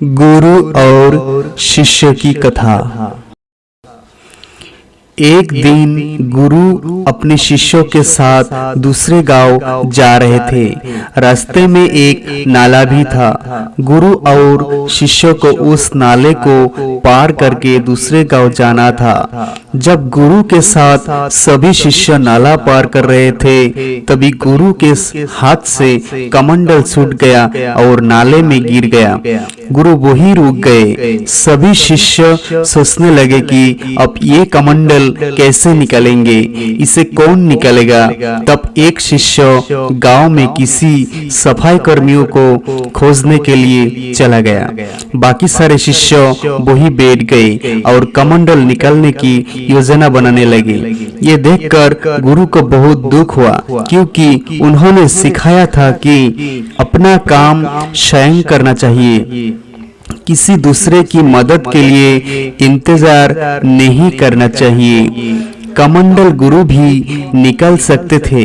गुरु और शिष्य की कथा। एक दिन गुरु अपने शिष्यों के साथ दूसरे गांव जा रहे थे। रास्ते में एक नाला भी था। गुरु और शिष्यों को उस नाले को पार करके दूसरे गांव जाना था। जब गुरु के साथ सभी शिष्य नाला पार कर रहे थे, तभी गुरु के हाथ से कमंडल छूट गया और नाले में गिर गया। गुरु वही रुक गए। सभी शिष्य सोचने लगे कि अब ये कमंडल कैसे निकालेंगे, इसे कौन निकालेगा। तब एक शिष्य गांव में किसी सफाई कर्मियों को खोजने के लिए चला गया। बाकी सारे शिष्य वही बैठ गए और कमंडल निकालने की योजना बनाने लगे। ये देखकर गुरु को बहुत दुख हुआ, क्योंकि उन्होंने सिखाया था कि अपना काम स्वयं करना चाहिए, किसी दूसरे की मदद के लिए इंतजार नहीं करना चाहिए। कमंडल गुरु भी निकाल सकते थे,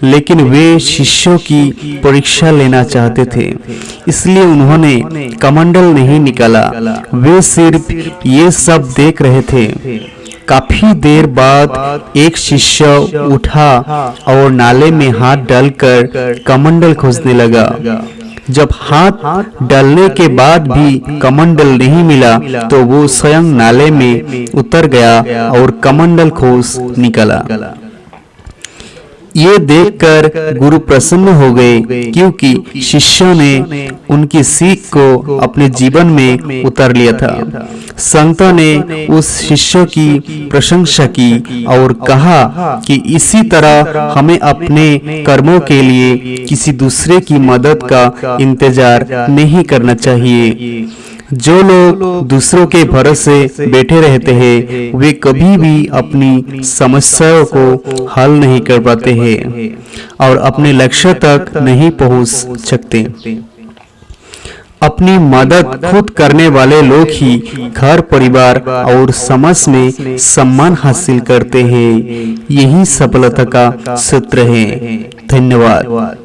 लेकिन वे शिष्यों की परीक्षा लेना चाहते थे, इसलिए उन्होंने कमंडल नहीं निकाला। वे सिर्फ ये सब देख रहे थे। काफी देर बाद एक शिष्य उठा और नाले में हाथ डालकर कमंडल खोजने लगा। जब हाथ डालने के बाद भी कमंडल नहीं मिला, तो वो स्वयं नाले में उतर गया और कमंडल खोज निकला। ये देखकर गुरु प्रसन्न हो गए, क्योंकि शिष्यों ने उनकी सीख को अपने जीवन में उतार लिया था। संतों ने उस शिष्य की प्रशंसा की और कहा कि इसी तरह हमें अपने कर्मों के लिए किसी दूसरे की मदद का इंतजार नहीं करना चाहिए। जो लोग दूसरों के भरोसे बैठे रहते हैं, वे कभी भी अपनी समस्याओं को हल नहीं कर पाते हैं और अपने लक्ष्य तक नहीं पहुंच सकते। अपनी मदद खुद करने वाले लोग ही घर, परिवार और समाज में सम्मान हासिल करते हैं। यही सफलता का सूत्र है। धन्यवाद।